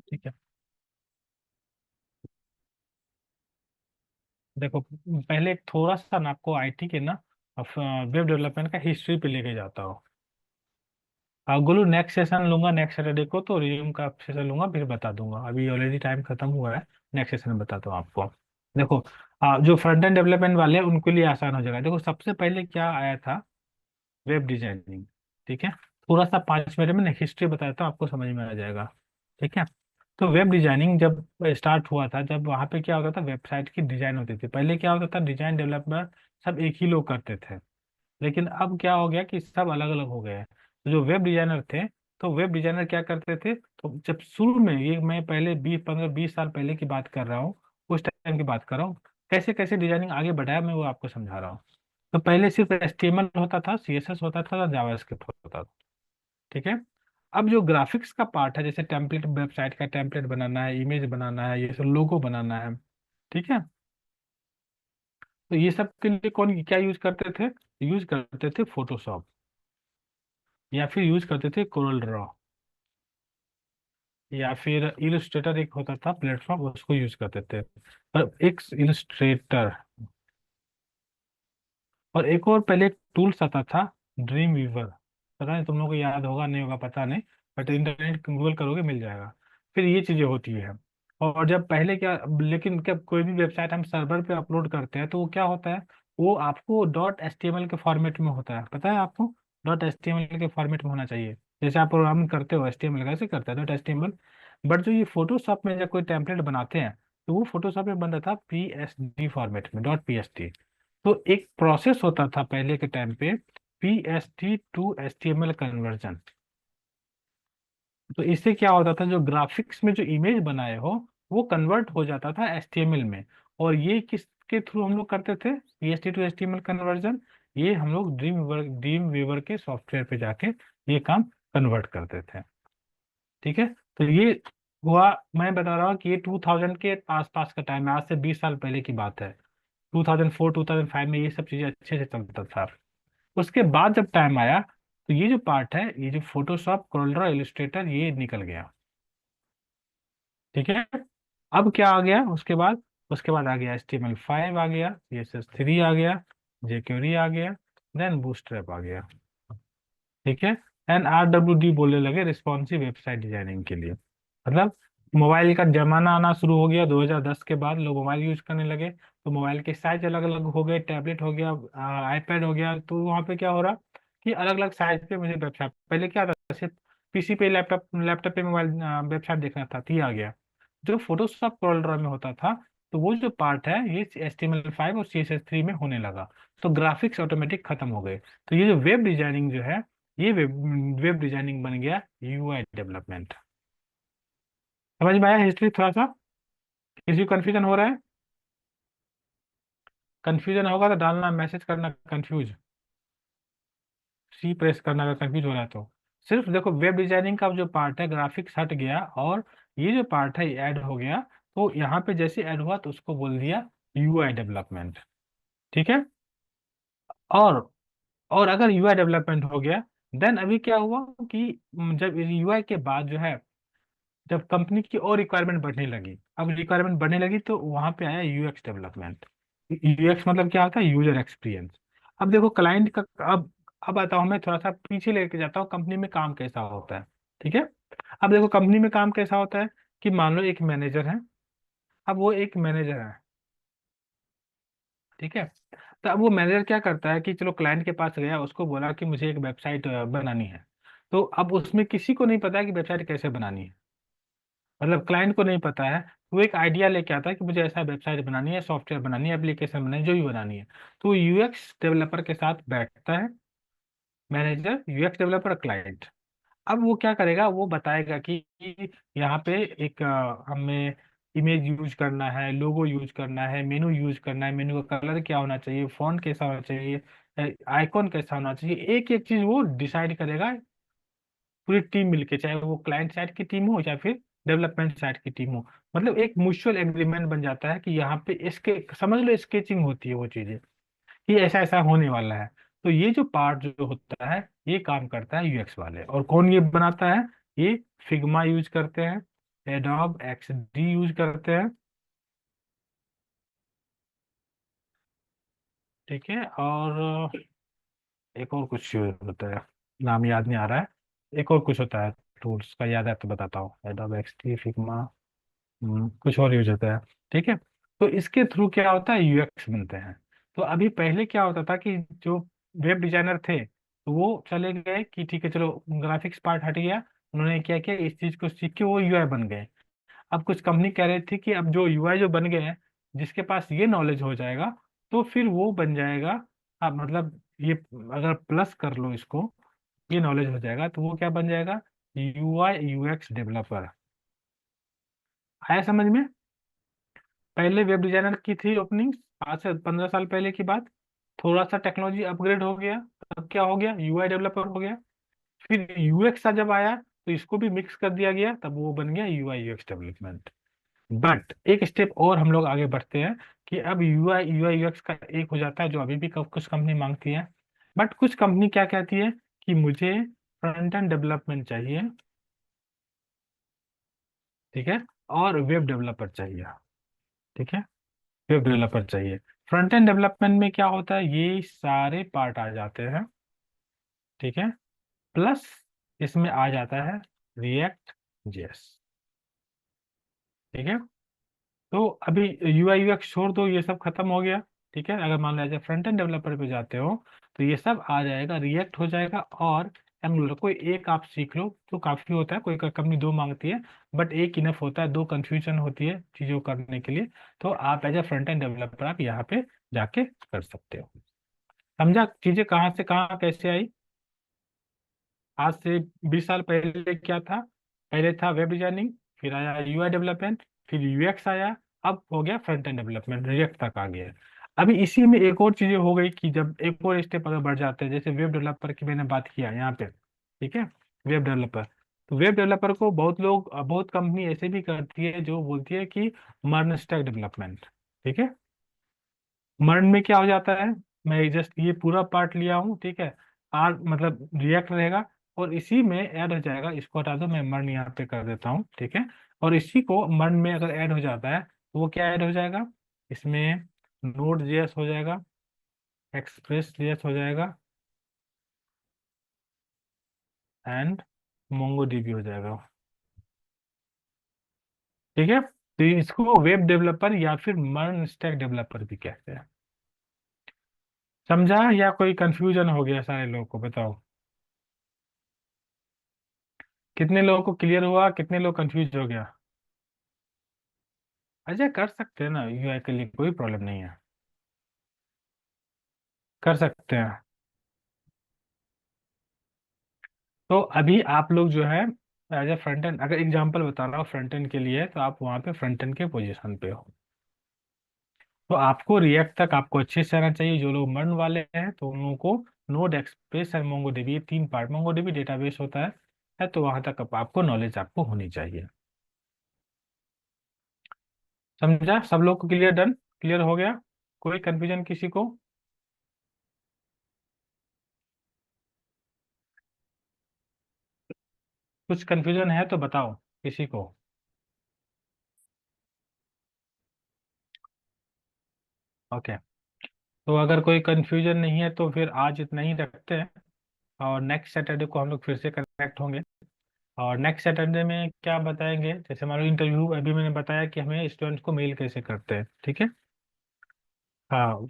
ठीक है, देखो पहले एक थोड़ा सा ना आपको आईटी के ना वेब डेवलपमेंट का हिस्ट्री पे लेके जाता हो। गोलू, नेक्स्ट सेशन लूंगा नेक्स्ट सैटरडे को, तो रिज्यूम का सेशन लूंगा फिर बता दूंगा। अभी ऑलरेडी टाइम खत्म हुआ है। नेक्स्ट सेशन में बताता हूँ आपको। देखो, जो फ्रंट एंड डेवलपमेंट वाले हैं उनके लिए आसान हो जाएगा। देखो सबसे पहले क्या आया था, वेब डिजाइनिंग। ठीक है। थोड़ा सा 5 मिनट में हिस्ट्री बताता हूँ, आपको समझ में आ जाएगा। ठीक है। तो वेब डिजाइनिंग जब स्टार्ट हुआ था, जब वहाँ पे क्या होता था, वेबसाइट की डिजाइन होती थी। पहले क्या होता था, डिजाइन डेवलपर सब एक ही लोग करते थे। लेकिन अब क्या हो गया कि सब अलग अलग हो गए हैं। तो जो वेब डिजाइनर थे, तो वेब डिजाइनर क्या करते थे, तो जब शुरू में, ये मैं पहले 20 15 20 साल पहले की बात कर रहा हूँ, उस टाइम की बात कर रहा हूँ, कैसे कैसे डिजाइनिंग आगे बढ़ाया मैं वो आपको समझा रहा हूँ। तो पहले सिर्फ HTML होता था, CSS होता था, जावास्क्रिप्ट होता था। ठीक है। अब जो ग्राफिक्स का पार्ट है, जैसे टेम्पलेट, वेबसाइट का टेम्पलेट बनाना है, इमेज बनाना है, ये सब लोगो बनाना है। ठीक है। तो ये सब के लिए कौन क्या यूज करते थे? यूज करते थे फोटोशॉप, या फिर यूज करते थे कोरल ड्रॉ, या फिर इलस्ट्रेटर एक होता था प्लेटफॉर्म, उसको यूज करते थे। और एक इलस्ट्रेटर, और एक और पहले एक टूल्स आता था, ड्रीम वीवर। पता नहीं तुम लोगों को याद होगा नहीं होगा, पता नहीं, बट इंटरनेट गूगल करोगे मिल जाएगा। फिर ये चीजें होती है। और जब पहले क्या, लेकिन जब कोई भी वेबसाइट हम सर्वर पे अपलोड करते हैं, तो वो क्या होता है, वो आपको .html के फॉर्मेट में होता है, पता है आपको? .html के फॉर्मेट में होना चाहिए। जैसे आप प्रोग्रामिंग करते हो HTML कैसे करते हैं, .html। बट जो ये फोटोशॉप में जब कोई टेम्पलेट बनाते हैं, तो वो फोटोशॉप में बन रहा था PSD फॉर्मेट में, .pst। तो एक प्रोसेस होता था पहले के टाइम पे, PST to HTML कन्वर्जन। तो इससे क्या होता था, जो ग्राफिक्स में जो इमेज बनाए हो, वो कन्वर्ट हो जाता था HTML में। और ये किसके थ्रू हम लोग करते थे, PST to HTML कन्वर्जन? ये हम लोग ड्रीम वीवर के सॉफ्टवेयर पे जाके ये काम कन्वर्ट करते थे। ठीक है। तो ये हुआ, मैं बता रहा हूँ कि ये 2000 के आसपास का टाइम है, आज से 20 साल पहले की बात है। 2004 2005 में ये सब चीजें अच्छे से चलता था। उसके बाद जब टाइम आया, तो ये जो पार्ट है, ये जो फोटोशॉप, कोरल इलस्ट्रेटर, ये निकल गया। ठीक है। अब क्या आ गया उसके बाद? उसके बाद आ गया HTML5 आ गया, CSS3 आ गया, jQuery आ गया, देन बूटस्ट्रैप आ गया। ठीक है। NRWD बोलने लगे रिस्पॉन्सिव वेबसाइट डिजाइनिंग के लिए। मतलब मोबाइल का जमाना आना शुरू हो गया 2010 के बाद, लोग मोबाइल यूज करने लगे, तो मोबाइल के साइज अलग अलग हो गए, टैबलेट हो गया, आईपैड हो गया, तो वहाँ पे क्या हो रहा कि अलग अलग साइज पे मुझे वेबसाइट, पहले क्या था सिर्फ PC पे, लैपटॉप लैपटॉप पे मोबाइल वेबसाइट देखना था, तो ये आ गया। जो फोटोशॉप कोरल ड्रॉ में होता था, तो वो जो पार्ट है ये HTML5 और CSS3 में होने लगा। तो ग्राफिक्स ऑटोमेटिक खत्म हो गए। तो ये जो वेब डिजाइनिंग जो है, ये वेब डिजाइनिंग बन गया UI डेवलपमेंट। समझ में आया हिस्ट्री थोड़ा सा? किसी को कंफ्यूजन हो रहा है? कंफ्यूजन होगा तो डालना, मैसेज करना कंफ्यूज, C प्रेस करना अगर कंफ्यूज हो रहा है तो। सिर्फ देखो, वेब डिजाइनिंग का जो पार्ट है, ग्राफिक्स हट गया, और ये जो पार्ट है ऐड हो गया। तो यहाँ पे जैसे ऐड हुआ तो उसको बोल दिया UI डेवलपमेंट। ठीक है। और और अगर यूआई डेवलपमेंट हो गया, देन अभी क्या हुआ कि जब यूआई के बाद जो है, जब कंपनी की और रिक्वायरमेंट बढ़ने लगी, अब रिक्वायरमेंट बढ़ने लगी तो वहां पे आया यूएक्स डेवलपमेंट। यूएक्स मतलब क्या होता है? User experience. अब देखो क्लाइंट का, अब आता हूँ मैं थोड़ा सा पीछे लेके जाता हूँ, कंपनी में काम कैसा होता है। ठीक है। अब देखो कंपनी में काम कैसा होता है कि मान लो एक मैनेजर है। अब वो एक मैनेजर है, ठीक है। तो अब वो मैनेजर क्या करता है कि चलो क्लाइंट के पास गया, उसको बोला कि मुझे एक वेबसाइट बनानी है। तो अब उसमें किसी को नहीं पता है कि वेबसाइट कैसे बनानी है, मतलब क्लाइंट को नहीं पता है। वो एक आइडिया लेके आता है कि मुझे ऐसा वेबसाइट बनानी है, सॉफ्टवेयर बनानी है, एप्लीकेशन बनानी है, जो भी बनानी है। तो यूएक्स डेवलपर के साथ बैठता है मैनेजर, यूएक्स डेवलपर, क्लाइंट। अब वो क्या करेगा, वो बताएगा कि यहाँ पे एक हमें इमेज यूज करना है, लोगो यूज करना है, मेनू यूज करना है, मेनू का कलर क्या होना चाहिए, फॉन्ट कैसा होना चाहिए, आइकॉन कैसा होना चाहिए, एक एक चीज वो डिसाइड करेगा पूरी टीम मिलके, चाहे वो क्लाइंट साइड की टीम हो या फिर डेवलपमेंट साइड की टीम हो। मतलब एक म्यूचुअल एग्रीमेंट बन जाता है कि यहाँ पे इसके समझ लो स्केचिंग होती है वो चीजें, कि ऐसा ऐसा होने वाला है। तो ये जो पार्ट जो होता है, ये काम करता है यूएक्स वाले। और कौन ये बनाता है? ये फिग्मा यूज करते हैं, एडोब एक्सडी यूज करते हैं। ठीक है। और एक और कुछ होता है, नाम याद नहीं आ रहा है। एक और कुछ होता है, टूल्स का याद है तो बताता हूँ, एडोब एक्सडी, फिग्मा, कुछ और यूज होता है। ठीक है। तो इसके थ्रू क्या होता है, यूएक्स बनते हैं। तो अभी पहले क्या होता था कि जो वेब डिजाइनर थे, तो वो चले गए कि ठीक है चलो ग्राफिक्स पार्ट हट गया, उन्होंने क्या किया, इस चीज को सीख के वो यूआई बन गए। अब कुछ कंपनी कह रही थी कि अब जो यूआई जो बन गए हैं, जिसके पास ये नॉलेज हो जाएगा, तो फिर वो बन जाएगा। अब मतलब ये अगर प्लस कर लो इसको, ये नॉलेज हो जाएगा तो वो क्या बन जाएगा, यूआई यूएक्स डेवलपर। आया समझ में? पहले वेब डिजाइनर की थी ओपनिंग, आज से 15 साल पहले की बात। थोड़ा सा टेक्नोलॉजी अपग्रेड हो गया, तब क्या हो गया, यूआई डेवलपर हो गया। फिर यूएक्स का जब आया तो इसको भी मिक्स कर दिया गया, तब वो बन गया यूआई यूएक्स डेवलपमेंट। बट एक स्टेप और हम लोग आगे बढ़ते हैं कि अब यूआई यूएक्स का एक हो जाता है, जो अभी भी कुछ कंपनी मांगती है। बट कुछ कंपनी क्या कहती है कि मुझे फ्रंट एंड डेवलपमेंट चाहिए, ठीक है, और वेब डेवलपर चाहिए। ठीक है, वेब डेवलपर चाहिए। फ्रंट एंड डेवलपमेंट में क्या होता है, ये सारे पार्ट आ जाते हैं। ठीक है। प्लस इसमें आ जाता है रिएक्ट जेएस। ठीक है। तो अभी यूआई यूएक्स छोड़ दो, ये सब खत्म हो गया। ठीक है। अगर मान लीजिए फ्रंट एंड डेवलपर पे जाते हो, तो ये सब आ जाएगा, रिएक्ट हो जाएगा, और एंगुलर। कोई एक आप सीख लो तो काफी होता है, कोई कंपनी दो मांगती है, बट एक इनफ होता है, दो कंफ्यूजन होती है चीजों करने के लिए। तो आप as a front end developer आप यहाँ पे जाके कर सकते हो। समझा चीजें कहाँ से कहाँ कैसे आई? आज से 20 साल पहले क्या था? पहले था वेब डिजाइनिंग, फिर आया यूआई डेवलपमेंट, फिर यूएक्स आया, अब हो गया फ्रंट एंड डेवलपमेंट, रिएक्ट तक आ गया है। अभी इसी में एक और चीजें हो गई कि जब एक और स्टेप अगर बढ़ जाते हैं, जैसे वेब डेवलपर की मैंने बात किया यहाँ पे। ठीक है। वेब डेवलपर, तो वेब डेवलपर को बहुत लोग, बहुत कंपनी ऐसे भी करती है जो बोलती है कि मर्न स्टैक डेवलपमेंट। ठीक है। मर्न में क्या हो जाता है, मैं जस्ट ये पूरा पार्ट लिया हूँ, ठीक है, आर मतलब रिएक्ट रहेगा, और इसी में ऐड हो जाएगा, इसको हटा दो, मैं मर्न यहाँ पे कर देता हूँ। ठीक है। और इसी को मर्न में अगर ऐड हो जाता है तो वो क्या ऐड हो जाएगा, इसमें नोड जेएस हो जाएगा, एक्सप्रेस जेएस हो जाएगा, एंड मोंगो डीबी हो जाएगा। ठीक है। तो इसको वेब डेवलपर या फिर मर्न स्टैक डेवलपर भी कहते हैं। समझा या कोई कंफ्यूजन हो गया सारे लोगों को, बताओ? कितने लोगों को क्लियर हुआ, कितने लोग कंफ्यूज हो गया? अच्छा, कर सकते हैं ना, यूआई के लिए कोई प्रॉब्लम नहीं है, कर सकते हैं। तो अभी आप लोग जो है एज ए फ्रंट एंड, अगर एग्जांपल बता रहा हूँ फ्रंट एंड के लिए, तो आप वहाँ पे फ्रंट एंड के पोजीशन पे हो। तो आपको रिएक्ट तक आपको अच्छे से आना चाहिए। जो लोग मर्न वाले हैं तो उन लोगों को नोड, एक्सप्रेस और मोंगोडीबी, ये तीन पार्ट, मोंगोडीबी डेटाबेस होता है, तो वहां तक आपको नॉलेज आपको होनी चाहिए। समझा? सब लोग को क्लियर, डन, क्लियर हो गया? कोई कंफ्यूजन किसी को? कुछ कंफ्यूजन है तो बताओ किसी को। ओके। तो अगर कोई कंफ्यूजन नहीं है तो फिर आज इतना ही रखते हैं, और नेक्स्ट सैटरडे को हम लोग फिर से कनेक्ट होंगे। और नेक्स्ट सैटरडे में क्या बताएंगे, जैसे हमारा इंटरव्यू अभी मैंने बताया कि हमें स्टूडेंट्स को मेल कैसे करते हैं, ठीक है। हाँ।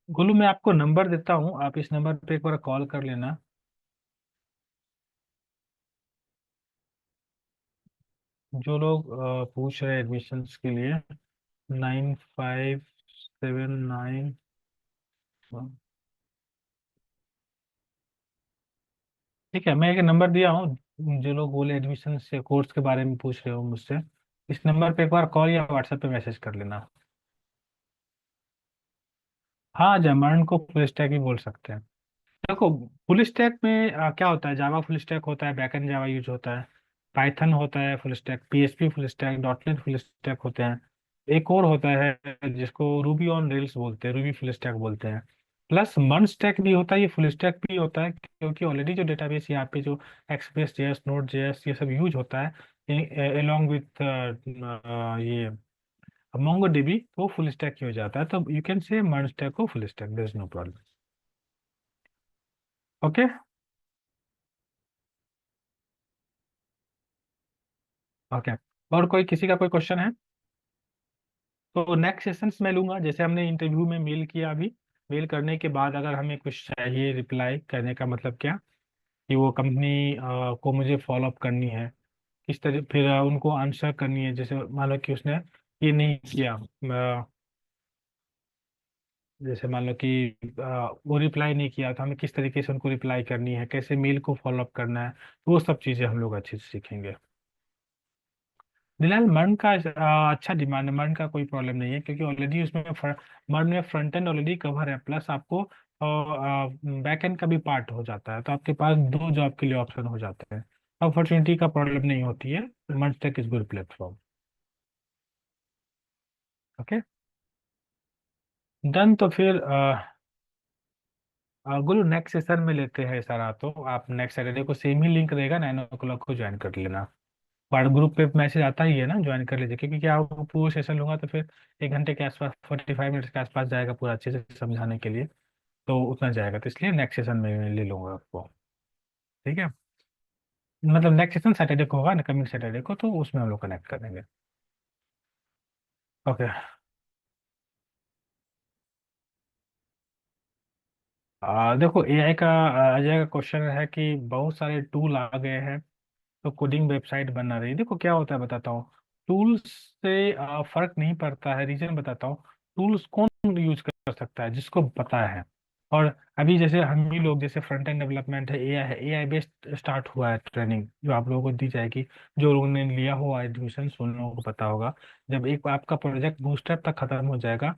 गुल्लू मैं आपको नंबर देता हूँ, आप इस नंबर पे एक बार कॉल कर लेना। जो लोग पूछ रहे हैं एडमिशन्स के लिए, 9579। ठीक है, मैं एक नंबर दिया हूँ। जो लोग बोले एडमिशन से कोर्स के बारे में पूछ रहे हो मुझसे, इस नंबर पे एक बार कॉल या व्हाट्सएप पे मैसेज कर लेना। हाँ, जमर्न को फुल स्टैक ही बोल सकते हैं। देखो, फुल स्टैक में क्या होता है, जावा फुल स्टैक होता है, बैकएंड जावा यूज होता है, पाइथन होता है full stack, PHP full stack, dot net full stack होते हैं। एक और होता है जिसको रूबी ऑन रेल्स बोलते हैं, रूबी फुल स्टैक बोलते हैं। प्लस मर्न स्टैक भी होता है, ये फुल स्टैक भी होता है, क्योंकि ऑलरेडी जो डेटाबेस यहाँ पे जो एक्सप्रेस जेएस, नोड जेएस ये सब यूज होता है along विथ ये मोंगो डीबी, तो फुल स्टैक ही हो जाता है। तो you can say MERN stack को full stack, there is no problem. Okay. Okay. और कोई किसी का कोई क्वेश्चन है तो नेक्स्ट सेशंस में लूंगा, जैसे हमने इंटरव्यू में मेल किया अभी। मेल करने के बाद अगर हमें कुछ चाहिए, रिप्लाई करने का मतलब क्या, कि वो कंपनी को मुझे फॉलो अप करनी है, किस तरह फिर उनको आंसर करनी है। जैसे मान लो कि उसने ये नहीं किया, जैसे मान लो कि वो रिप्लाई नहीं किया, तो हमें किस तरीके से उनको रिप्लाई करनी है, कैसे मेल को फॉलो अप करना है, वो सब चीज़ें हम लोग अच्छे से सीखेंगे। फिलहाल मर्न का अच्छा डिमांड है, मर्न का कोई प्रॉब्लम नहीं है, क्योंकि ऑलरेडी उसमें मर्न में फ्रंट एंड ऑलरेडी कवर है, प्लस आपको बैक एंड का भी पार्ट हो जाता है, तो आपके पास दो जॉब के लिए ऑप्शन हो जाते हैं। अपॉर्चुनिटी का प्रॉब्लम नहीं होती है। MERN tech is good platform. Okay. Done. तो फिर गुरु नेक्स्ट सेशन में लेते हैं सारा, तो आप नेक्स्ट सैटरडे को सेम ही लिंक रहेगा, 9 o'clock को ज्वाइन कर लेना। पर ग्रुप पे मैसेज आता ही है ना, ज्वाइन कर लीजिए, क्योंकि क्या वो पूरा सेशन लूंगा तो फिर 1 घंटे के आसपास, 45 मिनट्स के आसपास जाएगा पूरा अच्छे से समझाने के लिए। तो उतना जाएगा, तो इसलिए नेक्स्ट सेशन में मैं ले लूंगा आपको। ठीक है। मतलब नेक्स्ट सेशन सैटरडे को होगा ना, कमिंग सैटरडे को, तो उसमें हम लोग कनेक्ट करेंगे। ओके। देखो एआई का, अजय का क्वेश्चन है कि बहुत सारे टूल आ गए हैं, तो कोडिंग वेबसाइट बना रही है। देखो क्या होता है बताता हूँ। टूल्स से फर्क नहीं पड़ता है, रीजन बताता हूँ। टूल्स कौन यूज कर सकता है, जिसको पता है। और अभी जैसे हम ही लोग, जैसे फ्रंट एंड डेवलपमेंट है, एआई बेस्ड स्टार्ट हुआ है ट्रेनिंग, जो आप लोगों को दी जाएगी। जो लोगों ने लिया हुआ एडमिशन उन लोगों को पता होगा। जब एक आपका प्रोजेक्ट बूस्टरअप तक खत्म हो जाएगा,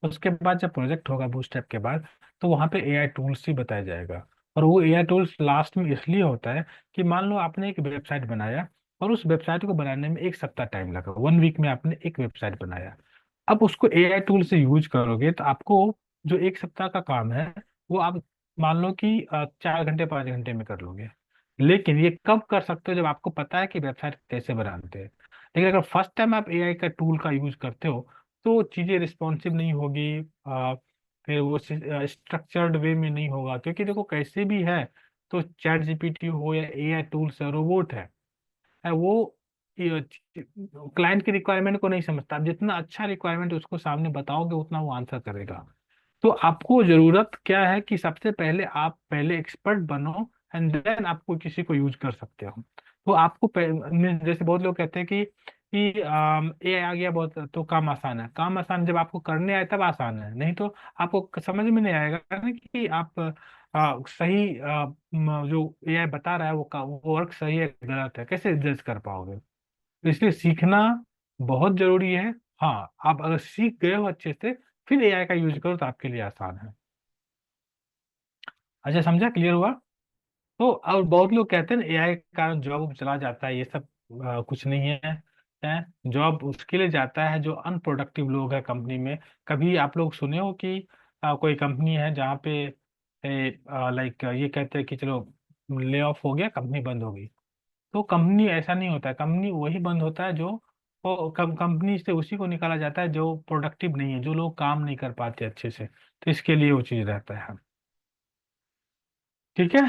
उसके बाद जब प्रोजेक्ट होगा बूस्टरअप के बाद, तो वहाँ पे एआई टूल्स ही बताया जाएगा। और वो एआई टूल्स लास्ट में इसलिए होता है कि मान लो आपने एक वेबसाइट बनाया, और उस वेबसाइट को बनाने में 1 सप्ताह टाइम लगा, 1 वीक में आपने एक वेबसाइट बनाया। अब उसको एआई टूल से यूज करोगे तो आपको जो 1 सप्ताह का काम है, वो आप मान लो कि 4 घंटे 5 घंटे में कर लोगे। लेकिन ये कब कर सकते हो, जब आपको पता है कि वेबसाइट कैसे बनाते हैं। लेकिन अगर फर्स्ट टाइम आप एआई का टूल का यूज करते हो, तो चीजें रिस्पॉन्सिव नहीं होगी, फिर वो स्ट्रक्चर्ड वे में नहीं होगा, क्योंकि देखो कैसे भी है, तो चैट जीपीटी हो या एआई टूल्स है, रोबोट है वो क्लाइंट की रिक्वायरमेंट को नहीं समझता। आप जितना अच्छा रिक्वायरमेंट उसको सामने बताओगे, उतना वो आंसर करेगा। तो आपको जरूरत क्या है कि सबसे पहले आप पहले एक्सपर्ट बनो, एंड देन आपको किसी को यूज कर सकते हो। तो आपको जैसे बहुत लोग कहते हैं कि ये आ गया बहुत, तो काम आसान है। काम आसान जब आपको करने आए तब आसान है, नहीं तो आपको समझ में नहीं आएगा ना कि आप सही जो एआई बता रहा है वो वर्क सही है गलत है, कैसे जज कर पाओगे। तो इसलिए सीखना बहुत जरूरी है। हाँ, आप अगर सीख गए हो अच्छे से, फिर एआई का यूज करो तो आपके लिए आसान है। अच्छा, समझा, क्लियर हुआ। तो और बहुत लोग कहते हैं एआई के कारण जॉब चला जाता है, ये सब कुछ नहीं है। जॉब उसके लिए जाता है जो अनप्रोडक्टिव लोग हैं कंपनी में। कभी आप लोग सुने हो कि कोई कंपनी है जहाँ पे लाइक ये कहते हैं कि चलो ले ऑफ हो गया, कंपनी बंद हो गई, तो कंपनी ऐसा नहीं होता है, कंपनी वही बंद होता है जो वो कंपनी से उसी को निकाला जाता है जो प्रोडक्टिव नहीं है, जो लोग काम नहीं कर पाते अच्छे से, तो इसके लिए वो चीज़ रहता है। ठीक है।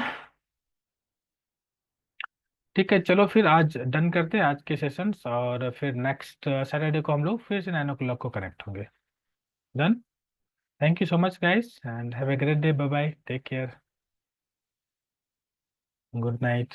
ठीक है, चलो फिर आज डन करते हैं आज के सेशंस, और फिर नेक्स्ट सैटरडे को हम लोग फिर से 9 o'clock को कनेक्ट होंगे। Done. Thank you so much guys and have a great day, bye bye, take care, good night.